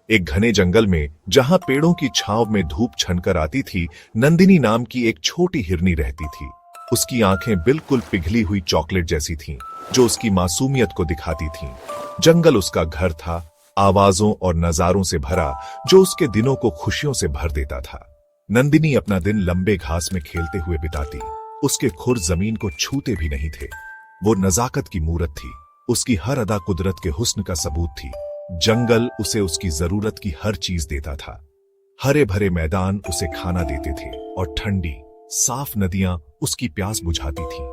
एक घने जंगल में जहां पेड़ों की छांव में धूप छनकर आती थी, नंदिनी नाम की एक छोटी हिरनी रहती थी। उसकी आंखें बिल्कुल पिघली हुई चॉकलेट जैसी थीं, जो उसकी मासूमियत को दिखाती थीं। जंगल उसका घर था, आवाजों और नजारों से भरा, जो उसके दिनों को खुशियों से भर देता था। नंदिनी अपना दिन लंबे घास में खेलते हुए बिताती। उसके खुर जमीन को छूते भी नहीं थे। वो नजाकत की मूरत थी। उसकी हर अदा कुदरत के हुस्न का सबूत थी। जंगल उसे उसकी जरूरत की हर चीज देता था। हरे भरे मैदान उसे खाना देते थे और ठंडी साफ नदियां उसकी प्यास बुझाती थीं।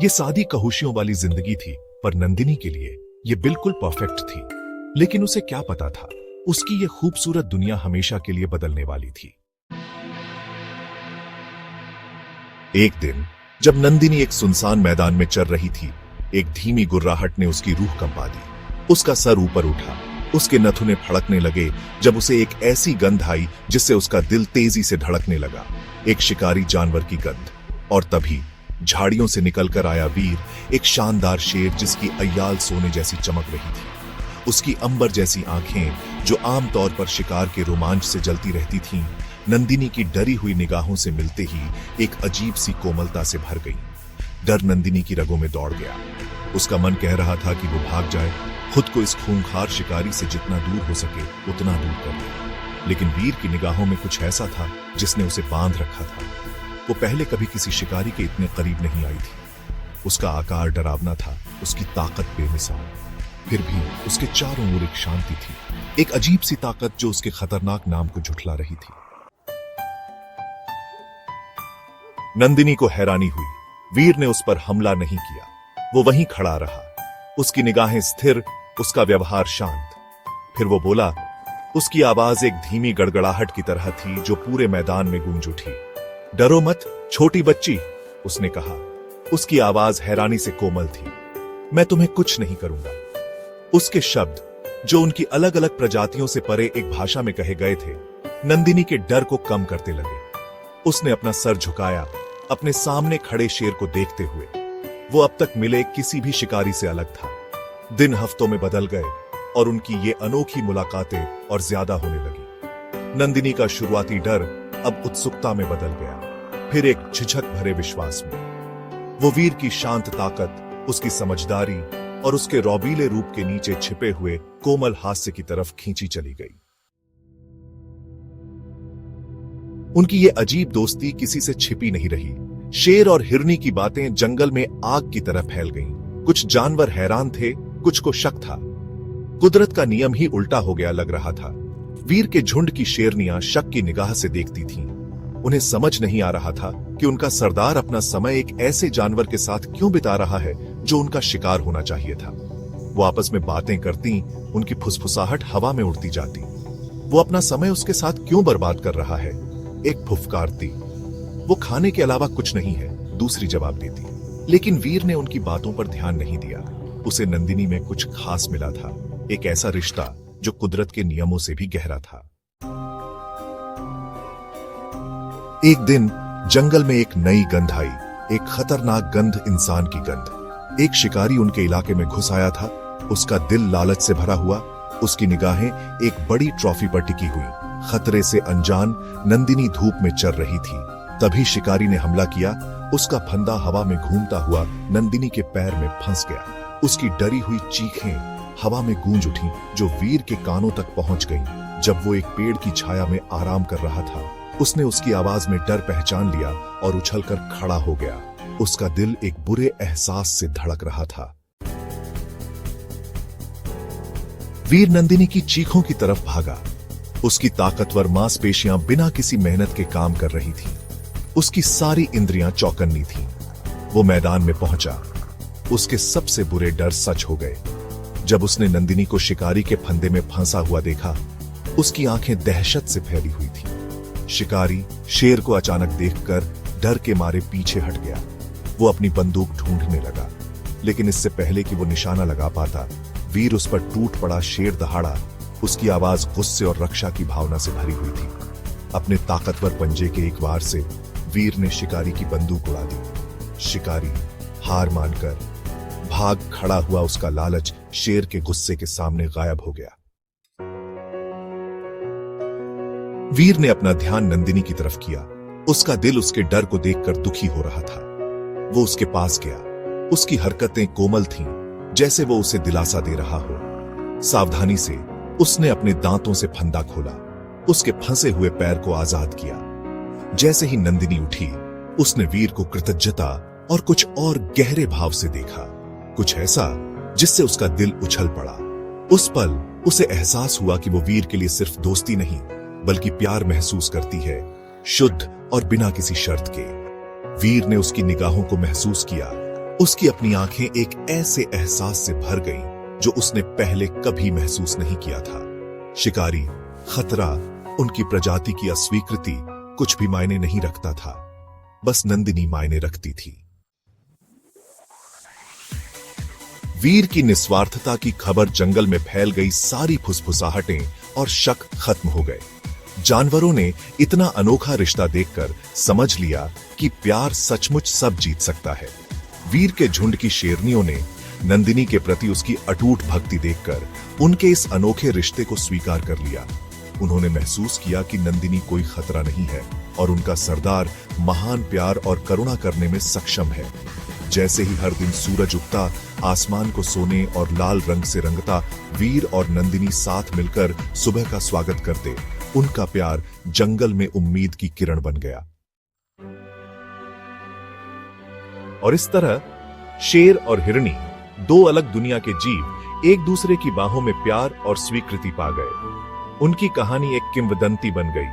ये सादी कहुशियों वाली जिंदगी थी, पर नंदिनी के लिए ये बिल्कुल परफेक्ट थी। लेकिन उसे क्या पता था, उसकी ये खूबसूरत दुनिया हमेशा के लिए बदलने वाली थी। एक दिन जब नंदिनी एक सुनसान मैदान में चल रही थी, एक धीमी गुर्राहट ने उसकी रूह कंपा दी। उसका सर ऊपर उठा, उसके नथुने फड़कने लगे जब उसे एक ऐसी गंध आई जिससे उसका दिल तेजी से धड़कने लगा। एक शिकारी जानवर की गंध। और तभी झाड़ियों से निकलकर आया वीर, एक शानदार शेर जिसकी अय्याल सोने जैसी चमक रही थी। उसकी अंबर जैसी आंखें, जो आमतौर पर शिकार के रोमांच से जलती रहती थीं, नंदिनी की डरी हुई निगाहों से मिलते ही एक अजीब सी कोमलता से भर गई। डर नंदिनी की रगों में दौड़ गया। उसका मन कह रहा था कि वो भाग जाए, खुद को इस खूंखार शिकारी से जितना दूर हो सके उतना दूर कर दे। लेकिन वीर की निगाहों में कुछ ऐसा था जिसने उसे बांध रखा था। वो पहले कभी किसी शिकारी के इतने करीब नहीं आई थी। उसका आकार डरावना था, उसकी ताकत बेमिसाल। फिर भी उसके चारों ओर एक शांति थी, एक अजीब सी ताकत जो उसके खतरनाक नाम को झुठला रही थी। नंदिनी को हैरानी हुई। वीर ने उस पर हमला नहीं किया। वो वहीं खड़ा रहा, उसकी निगाहें स्थिर, उसका व्यवहार शांत। फिर वो बोला। उसकी आवाज एक धीमी गड़गड़ाहट की तरह थी जो पूरे मैदान में गूंज उठी। डरो मत छोटी बच्ची, उसने कहा। उसकी आवाज हैरानी से कोमल थी। मैं तुम्हें कुछ नहीं करूंगा। उसके शब्द, जो उनकी अलग अलग प्रजातियों से परे एक भाषा में कहे गए थे, नंदिनी के डर को कम करते लगे। उसने अपना सर झुकाया, अपने सामने खड़े शेर को देखते हुए। वो अब तक मिले किसी भी शिकारी से अलग था। दिन हफ्तों में बदल गए और उनकी ये अनोखी मुलाकातें और ज्यादा होने लगी। नंदिनी का शुरुआती डर अब उत्सुकता में बदल गया, फिर एक झिझक भरे विश्वास में। वो वीर की शांत ताकत, उसकी समझदारी और उसके रौबीले रूप के नीचे छिपे हुए कोमल हास्य की तरफ खींची चली गई। उनकी ये अजीब दोस्ती किसी से छिपी नहीं रही। शेर और हिरनी की बातें जंगल में आग की तरह फैल गईं। कुछ जानवर हैरान थे, कुछ को शक था। कुदरत का नियम ही उल्टा हो गया लग रहा था। वीर के झुंड की शेरनियां शक की निगाह से देखती थीं। उन्हें समझ नहीं आ रहा था कि उनका सरदार अपना समय एक ऐसे जानवर के साथ क्यों बिता रहा है जो उनका शिकार होना चाहिए था। वो आपस में बातें करती, उनकी फुसफुसाहट हवा में उड़ती जाती। वो अपना समय उसके साथ क्यों बर्बाद कर रहा है? एक फुफकारती। वो खाने के अलावा कुछ नहीं है, दूसरी जवाब देती। लेकिन वीर ने उनकी बातों पर ध्यान नहीं दिया। उसे नंदिनी में कुछ खास मिला था, एक ऐसा रिश्ता जो कुदरत के नियमों से भी गहरा था। एक दिन जंगल में एक नई गंध आई, एक खतरनाक गंध, इंसान की गंध। एक शिकारी उनके इलाके में घुस आया था। उसका दिल लालच से भरा हुआ, उसकी निगाहें एक बड़ी ट्रॉफी पर टिकी हुई। खतरे से अनजान नंदिनी धूप में चल रही थी। तभी शिकारी ने हमला किया। उसका फंदा हवा में घूमता हुआ नंदिनी के पैर में फंस गया। उसकी डरी हुई चीखें हवा में गूंज उठी, जो वीर के कानों तक पहुंच गईं। जब वो एक पेड़ की छाया में आराम कर रहा था, उसने उसकी आवाज में डर पहचान लिया और उछलकर खड़ा हो गया। उसका दिल एक बुरे एहसास से धड़क रहा था। वीर नंदिनी की चीखों की तरफ भागा। उसकी ताकतवर मांसपेशियां बिना किसी मेहनत के काम कर रही थीं। उसकी सारी इंद्रियां चौकन्नी थीं। वो मैदान में पहुंचा। उसके सबसे बुरे डर सच हो गए। जब उसने नंदिनी को शिकारी के फंदे में फंसा हुआ देखा, उसकी आंखें दहशत से फैली हुई थीं। शिकारी शेर को अचानक देखकर डर के मारे पीछे हट गया। वो अपनी बंदूक ढूंढने लगा, लेकिन इससे पहले कि वो निशाना लगा पाता, वीर उस पर टूट पड़ा। शेर दहाड़ा। उसकी आवाज गुस्से और रक्षा की भावना से भरी हुई थी। अपने ताकतवर पंजे के एक वार से वीर ने शिकारी की बंदूक उड़ा दी। शिकारी हार मानकर भाग खड़ा हुआ। उसका लालच शेर के गुस्से के सामने गायब हो गया। वीर ने अपना ध्यान नंदिनी की तरफ किया। उसका दिल उसके डर को देखकर दुखी हो रहा था। वो उसके पास गया। उसकी हरकतें कोमल थीं, जैसे वो उसे दिलासा दे रहा हो। सावधानी से उसने अपने दांतों से फंदा खोला, उसके फंसे हुए पैर को आजाद किया। जैसे ही नंदिनी उठी, उसने वीर को कृतज्ञता और कुछ और गहरे भाव से देखा, कुछ ऐसा जिससे उसका दिल उछल पड़ा। उस पल उसे एहसास हुआ कि वो वीर के लिए सिर्फ दोस्ती नहीं, बल्कि प्यार महसूस करती है, शुद्ध और बिना किसी शर्त के। वीर ने उसकी निगाहों को महसूस किया। उसकी अपनी आंखें एक ऐसे एहसास से भर गईं जो उसने पहले कभी महसूस नहीं किया था। शिकारी, खतरा, उनकी प्रजाति की अस्वीकृति कुछ भी मायने नहीं रखता था, बस नंदिनी मायने रखती थी। वीर की निस्वार्थता की खबर जंगल में फैल गई। सारी फुसफुसाहटें और शक खत्म हो गए। जानवरों ने इतना अनोखा रिश्ता देखकर समझ लिया कि प्यार सचमुच सब जीत सकता है। वीर के झुंड की शेरनियों ने नंदिनी के प्रति उसकी अटूट भक्ति देखकर उनके इस अनोखे रिश्ते को स्वीकार कर लिया। उन्होंने महसूस किया कि नंदिनी कोई खतरा नहीं है और उनका सरदार महान प्यार और करुणा करने में सक्षम है। जैसे ही हर दिन सूरज उगता, आसमान को सोने और लाल रंग से रंगता, वीर और नंदिनी साथ मिलकर सुबह का स्वागत करते। उनका प्यार जंगल में उम्मीद की किरण बन गया। और इस तरह शेर और हिरनी, दो अलग दुनिया के जीव, एक दूसरे की बाहों में प्यार और स्वीकृति पा गए। उनकी कहानी एक किंवदंती बन गई,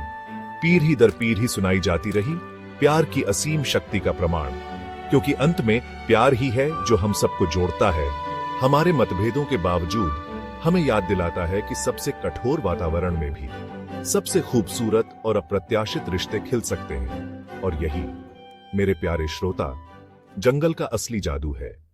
पीढ़ी दर पीढ़ी सुनाई जाती रही, प्यार की असीम शक्ति का प्रमाण। क्योंकि अंत में प्यार ही है जो हम सबको जोड़ता है। हमारे मतभेदों के बावजूद हमें याद दिलाता है कि सबसे कठोर वातावरण में भी सबसे खूबसूरत और अप्रत्याशित रिश्ते खिल सकते हैं। और यही, मेरे प्यारे श्रोता, जंगल का असली जादू है।